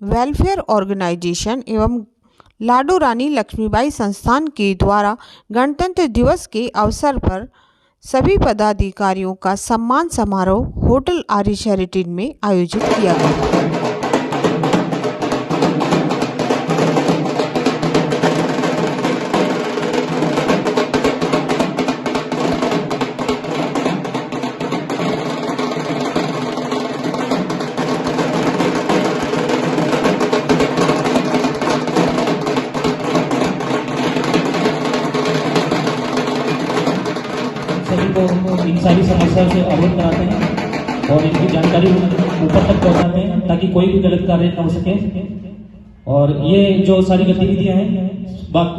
Welfare organisation एवं लाडो रानी लक्ष्मीबाई संस्थान के द्वारा गणतंत्र दिवस के अवसर पर सभी पदाधिकारियों का सम्मान समारोह होटल आर्य शेरेटन में आयोजित किया गया। सभी को इन सारी समस्याओं से अवगत कराते हैं और इनकी जानकारी ऊपर तक पहुंचाते हैं ताकि कोई भी गलत कार्य न हो सके। और ये जो सारी गतिविधियां हैं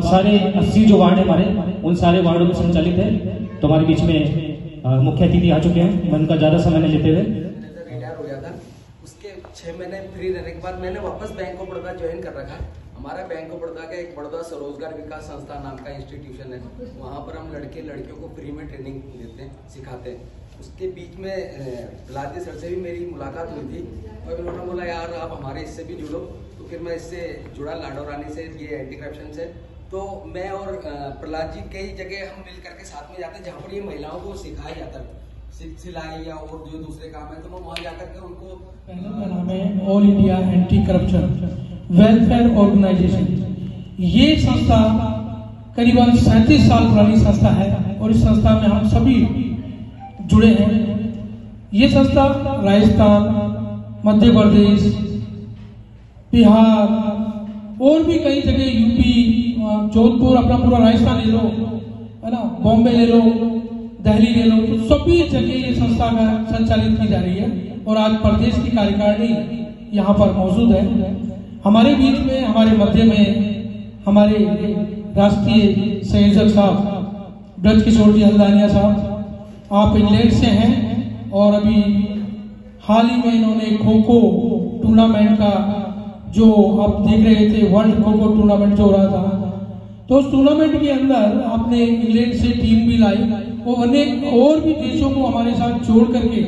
सारे 80 जो वार्ड है हमारे, उन सारे वार्डों में संचालित है। तो हमारे बीच में मुख्य अतिथि आ चुके हैं। मैं उनका ज्यादा समय नहीं लेते हुए, रिटायर हो गया था, उसके 6 महीने फ्री रहने के बाद मैंने वापस बैंक ऑफ बड़ौदा ज्वाइन कर रखा। हमारा बैंक ऑफ बड़ौदा का एक बड़ौदा स्वरोजगार विकास संस्थान नाम का इंस्टीट्यूशन है। वहाँ पर हम लड़के लड़कियों को फ्री में ट्रेनिंग देते हैं, सिखाते हैं। उसके बीच में लादी सर से भी मेरी मुलाकात हुई थी और उन्होंने बोला यार आप हमारे इससे भी जुड़ो। तो फिर मैं इससे जुड़ा, लाडो रानी से, ये एंटी करप्शन से। तो मैं और प्रहलाद जी कई जगह हम मिल करके साथ में जाते हैं जहाँ पर ये महिलाओं को सिखाया जाता है, सिलाई या और जो दूसरे काम है। तो मैं वहाँ जाकर के उनको, पहले का नाम है all India anti corruption welfare organisation. ये संस्था करीबन 37 साल पुरानी संस्था है और इस संस्था में हम सभी जुड़े हैं। ये संस्था राजस्थान, मध्य प्रदेश, बिहार और भी कई जगह, यूपी, जोधपुर, अपना पूरा राजस्थान ले लो, है ना, बॉम्बे ले लो, दिल्ली ले लो, तो सभी जगह ये संस्था का संचालित की जा रही है। और आज प्रदेश की कार्यकारिणी यहाँ पर मौजूद है। हमारे बीच में, हमारे मध्य में हमारे राष्ट्रीय संयोजक साहब ब्रज किशोर जी हल्दानिया साहब, आप इंग्लैंड से हैं और अभी हाल ही में इन्होंने खो खो टूर्नामेंट का, जो आप देख रहे थे, वर्ल्ड खो खो टूर्नामेंट जो हो रहा था, तो उस टूर्नामेंट के अंदर आपने इंग्लैंड से टीम भी लाई और अनेक और भी देशों को हमारे साथ जोड़ करके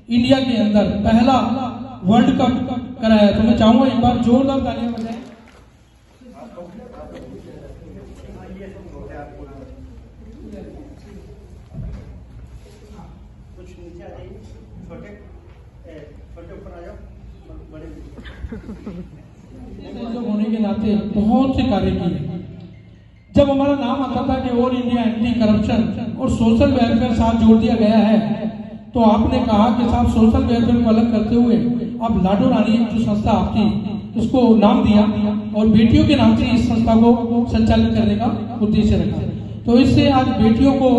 इंडिया के अंदर पहला वर्ल्ड कप कराया। तो मैं चाहूंगा एक बार जोरदार तालियां बजाएं। कुछ नीचे आ जाइए, छोटे ऊपर आ जाओ, बड़े होने के नाते बहुत से कार्य किए। जब हमारा नाम आता था कि ऑल इंडिया एंटी करप्शन और सोशल वेलफेयर साथ जोड़ दिया गया है, तो आपने कहा कि साहब सोशल वेलफेयर को अलग करते हुए अब लाडो रानी जो संस्था आपकी, उसको नाम दिया और बेटियों के नाम से इस संस्था को संचालित करने का उद्देश्य रखा। तो इससे आज बेटियों को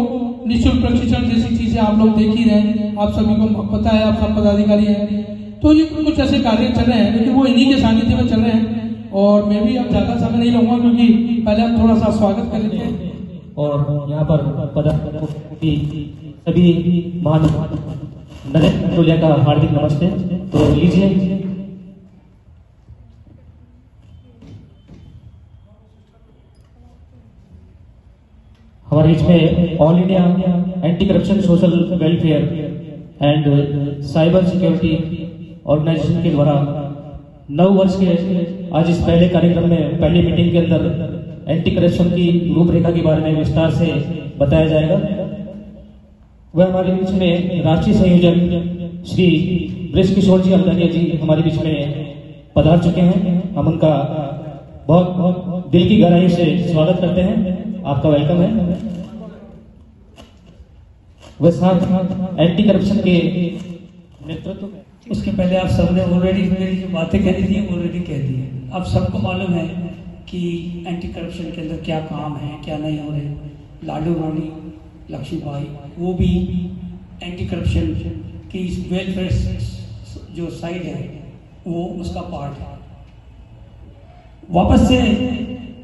निःशुल्क प्रशिक्षण जैसी चीजें आप लोग देख ही रहे हैं, आप सभी को पता है, आप सब पदाधिकारी हैं। तो ये कुछ ऐसे कार्य चल रहे हैं, लेकिन वो इन्हीं के सानिध्य में चल रहे हैं। और मैं भी अब ज्यादा समय नहीं लूंगा क्योंकि पहले हम थोड़ा सा स्वागत कर लेते हैं। और यहाँ पर पदाधिकारी सभी नरेंद्र टोलिया का हार्दिक नमस्ते। तो लीजिए, हमारे बीच में all India anti corruption social welfare and cyber security organisation के द्वारा 9 वर्ष के आज इस पहले कार्यक्रम में, पहली मीटिंग के अंदर एंटी करप्शन की रूपरेखा के बारे में विस्तार से बताया जाएगा। वह हमारे बीच में राष्ट्रीय संयोजक श्री ब्रज किशोर जी हल्दानिया जी हमारे बीच में पधार चुके हैं। हम उनका बहुत बहुत दिल की गहराई से स्वागत करते हैं, आपका वेलकम है। वह साथ एंटी करप्शन के नेतृत्व में, उसके पहले आप सबने ऑलरेडी मेरी जो बातें कहनी थी ऑलरेडी कह दी है। आप सबको मालूम है कि एंटी करप्शन के अंदर क्या काम है, क्या नहीं हो रहे। लाडो रानी लक्ष्मीबाई वो भी एंटी करप्शन की वेलफेयर जो साइड है वो उसका पार्ट है। वापस से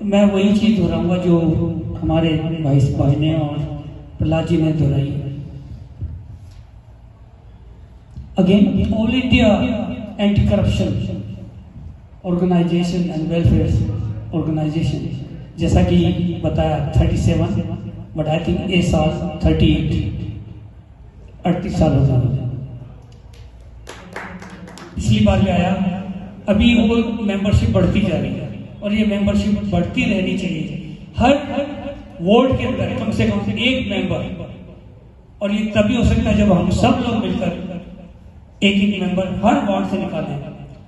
मैं वही चीज दोहराऊंगा जो हमारे भाई ने और प्रहलाद जी ने दोहराई। Again all India anti corruption organisation and welfare organisation, जैसा कि बताया 37, बट आई थिंक ये साल 38 साल हो गए। पिछली बार भी आया अभी वो मेंबरशिप बढ़ती जा रही है और ये मेंबरशिप बढ़ती रहनी चाहिए। हर वार्ड के अंदर कम से कम एक मेंबर, और ये तभी हो सकता है जब हम सब लोग मिलकर एक एक मेंबर हर वार्ड से निकालें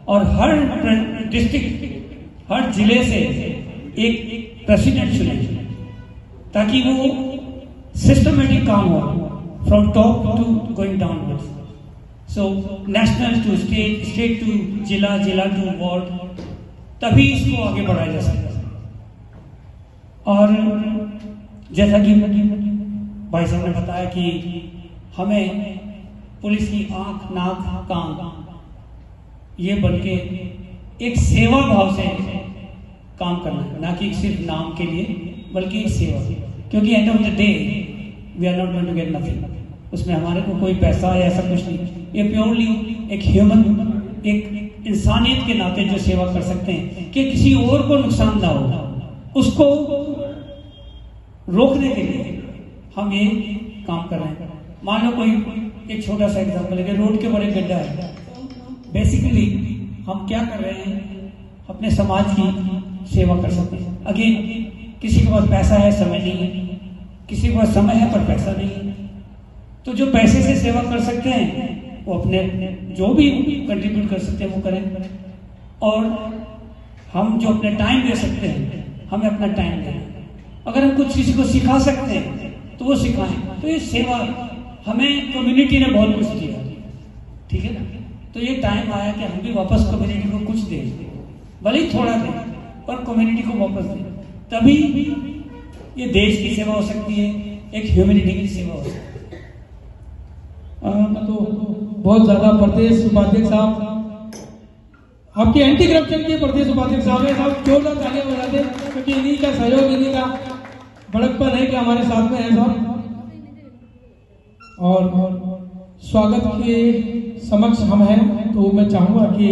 और हर डिस्ट्रिक्ट, हर जिले से एक प्रेसिडेंट चुने, ताकि वो सिस्टमेटिक काम हो, from top to going downwards. So national to state, state to जिला, जिला टू वार्ड, तभी इसको आगे बढ़ाया जा सकता है। और जैसा कि भाई साहब ने बताया कि हमें पुलिस की आंख, नाक, कान ये बल्कि एक सेवा भाव से काम करना है, ना कि सिर्फ नाम के लिए, बल्कि एक सेवा। क्योंकि end of the day we are not going to get nothing, उसमें हमारे को कोई पैसा या ऐसा कुछ नहीं। ये प्योरली एक ह्यूमन, एक इंसानियत के नाते जो सेवा कर सकते हैं कि किसी और को नुकसान ना हो, उसको रोकने के लिए हम ये काम कर रहे हैं। मान लो कोई एक छोटा सा एग्जांपल है कि रोड के ऊपर एक गड्ढा है। बेसिकली हम क्या कर रहे हैं, अपने समाज की सेवा कर सकते हैं। अगेन किसी के पास पैसा है, समय नहीं है, किसी के पास समय है पर पैसा नहीं है, तो जो पैसे से सेवा कर सकते हैं वो अपने जो भी कंट्रीब्यूट कर सकते हैं वो करें। और हम जो अपने टाइम दे सकते हैं, हमें अपना टाइम दें। अगर हम कुछ किसी को सिखा सकते हैं तो वो सिखाएं। तो ये सेवा हमें कम्युनिटी ने बहुत कुछ दिया, ठीक है ना। तो ये टाइम आया कि हम भी वापस कम्युनिटी को कुछ दें, भले ही थोड़ा दें पर कम्युनिटी को वापस दें, तभी ये देश की सेवा हो सकती है, एक ह्यूमैनिटी की सेवा हो सकती है। तो बहुत ज्यादा प्रदेश उपाध्यक्ष साहब, आपके एंटी करप्शन के प्रदेश उपाध्यक्ष साहब है, साहब जोरदार तालियां बजाते हैं, क्योंकि इन्हीं का सहयोग, इन्हीं का बड़कपन है कि हमारे साथ में है साहब। और स्वागत के समक्ष हम हैं, तो मैं चाहूंगा कि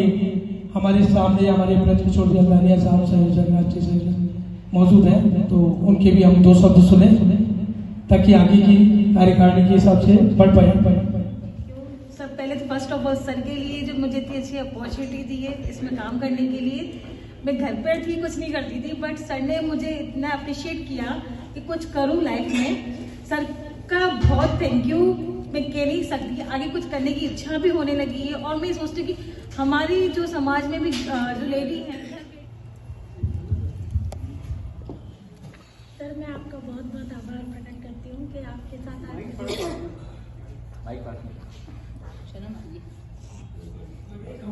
हमारे सामने हमारे ब्रज किशोर दिलदानिया साहब संयोजक, राज्य संयोजक मौजूद हैं, तो उनके भी हम 2 शब्द सुने ताकि आगे की कार्यकारिणी के हिसाब से बढ़ पाए। सर पहले तो फर्स्ट ऑफ ऑल सर के लिए जो मुझे इतनी अच्छी अपॉर्चुनिटी दी है इसमें काम करने के लिए। मैं घर पर थी, कुछ नहीं करती थी, बट सर ने मुझे इतना अप्रिशिएट किया कि कुछ करूं लाइफ में। सर का बहुत थैंक यू, मैं कह नहीं सकती। आगे कुछ करने की इच्छा भी होने लगी है और मैं सोचती हूँ कि हमारी जो समाज में भी जो लेडी है। सर मैं आपका बहुत बहुत आभार प्रकट करती हूँ कि आपके साथ आज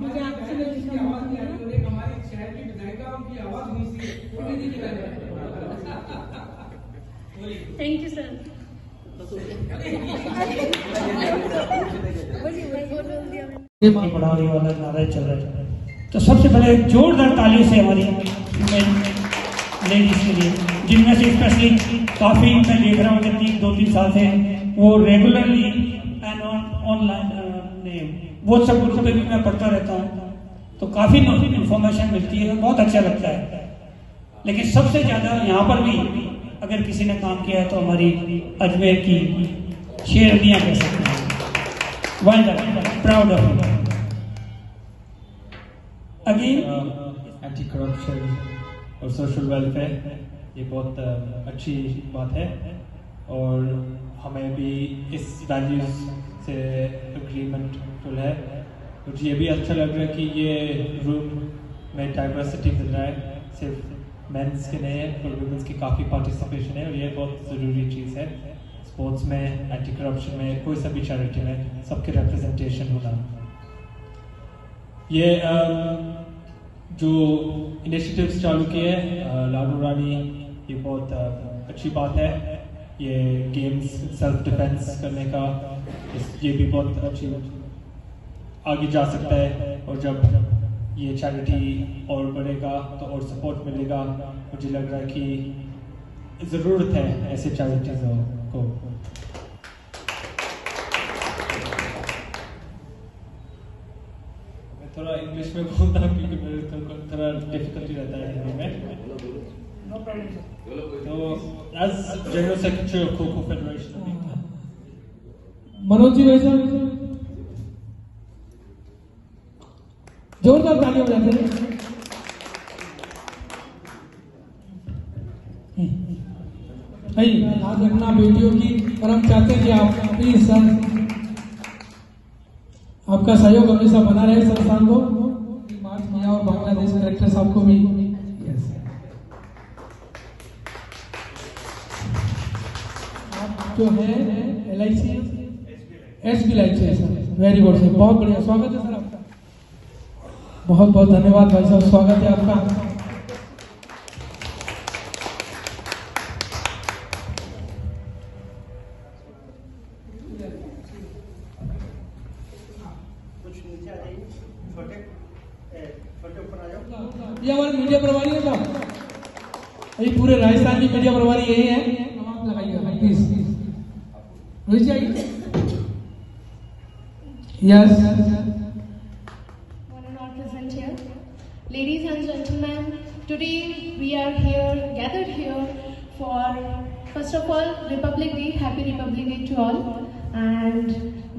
मुझे आपसे मिलने का मौका मिला। Thank you sir. बढ़ाने वाला नारा चल रहा है, तो सबसे पहले जोरदार तालियों से हमारी लेडीज के लिए, जिनमें से स्पेशली काफी मैं देख रहा हूँ कि 2-3 साल से वो regularly and online WhatsApp group पे भी मैं पढ़ता रहता हूँ, तो काफी इंफॉर्मेशन मिलती है, बहुत अच्छा लगता है। लेकिन सबसे ज्यादा यहाँ पर भी अगर किसी ने काम किया है तो हमारी अजमेर की शेरनियाँ कह सकते हैं। Well done, proud of you. Again anti corruption और सोशल वेलफेयर, ये बहुत अच्छी बात है और हमें भी इस वैल्यूज से एग्रीमेंट है। मुझे ये भी अच्छा लग रहा है कि ये रूम में डाइवर्सिटी मिल रहा है, सिर्फ मेंस के नहीं है और वुमेन्स की काफ़ी पार्टिसिपेशन है और ये बहुत ज़रूरी चीज़ है। स्पोर्ट्स में, एंटी करप्शन में, कोई सा भी चैरिटी में सबके रिप्रेजेंटेशन होना। ये जो इनिशिएटिव्स चालू किए लाडू रानी, ये बहुत अच्छी बात है। ये गेम्स सेल्फ डिफेंस करने का, ये भी बहुत अच्छी आगे जा सकता है और जब ये चैरिटी और बढ़ेगा तो और सपोर्ट मिलेगा। मुझे लग रहा है कि ज़रूरत है ऐसे चैरिटीज़ को। मैं थोड़ा इंग्लिश में बोलता हूँ क्योंकि मेरे को थोड़ा डिफिकल्टी रहता है हिंदी में। तो as general secretary of kho-kho federation, Manoj ji वैसा जोरदार तालियां बजाते हैं। भाई याद रखना बेटियों की, और हम चाहते हैं कि आप प्लीज सर आपका सहयोग हमेशा बना रहे संस्थान को। मार्च किया और बांग्लादेश कलेक्टर साहब को भी आप जो है LIC SB लाइफ से सर, वेरी गुड सर, बहुत बढ़िया, स्वागत है सर आपका, बहुत बहुत धन्यवाद भाई साहब, स्वागत है आपका। ये हमारे मीडिया प्रभारी है साहब, अभी पूरे राजस्थान की मीडिया प्रभारी यही है, आप लगाइएगा प्लीज। रोहित जी आइए। Yes present here. Ladies and gentlemen, today we are here, gathered here for, first of all, Republic Day, Happy Republic Day to all, and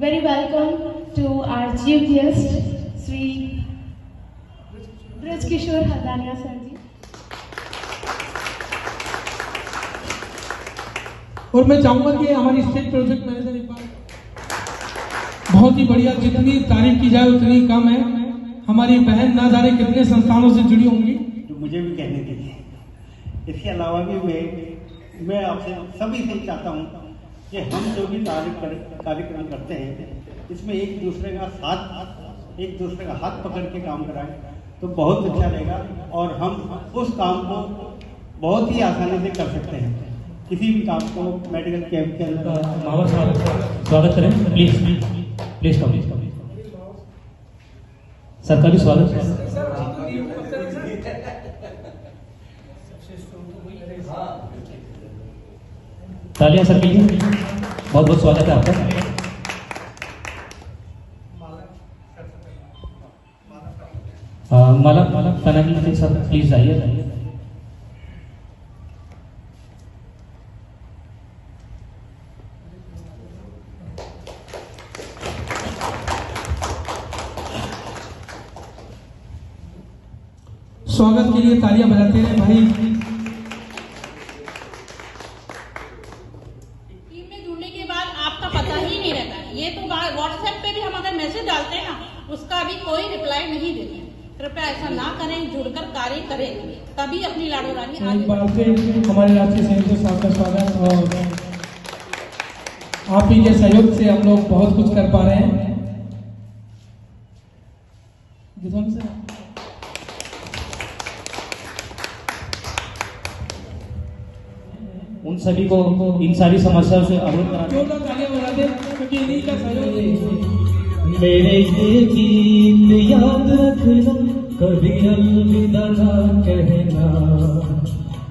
very welcome to our chief guest, Sri Braj Kishore Haldania sir ji. और मैं चाहूंगा कि हमारी state project manager एक बार, बहुत ही बढ़िया, जितनी तारीफ की जाए उतनी कम है। हमारी बहन ना जाने कितने संस्थानों से जुड़ी होंगी, तो मुझे भी कहने दीजिए। इसके अलावा भी मैं आपसे सभी से चाहता हूँ कि हम जो भी कार्यक्रम करते हैं इसमें एक दूसरे का हाथ पकड़ के काम कराएं तो बहुत अच्छा रहेगा, और हम उस काम को बहुत ही आसानी से कर सकते हैं। किसी भी काम को मेडिकल कैंप के अंदर मावर साहब स्वागत करें प्लीज, प्लीज कम सर का भी स्वागत है। तालियां सर के लिए, बहुत बहुत स्वागत है आपका। माला कनानी सर प्लीज आइए। स्वागत के लिए तालियां बजाते हैं भाई। टीम में जुड़ने के बाद आपका पता ही नहीं रहता है। ये तो व्हाट्सएप पे भी हम अगर मैसेज डालते हैं ना, उसका भी कोई रिप्लाई नहीं देते हैं। कृपया ऐसा ना करें, जुड़कर कार्य करें, तभी अपनी लाडो रानी एक बार फिर हमारे राष्ट्रीय संयोजक साहब का स्वागत, और आप ही के सहयोग से हम लोग बहुत कुछ कर पा रहे हैं। उन सभी को इन सारी समस्याओं से अवगत कराने क्योंकि इन्हीं का सहयोग। मेरे ये गीत याद रखना, कभी अलविदा ना कहना,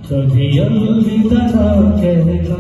कभी अलविदा ना कहना।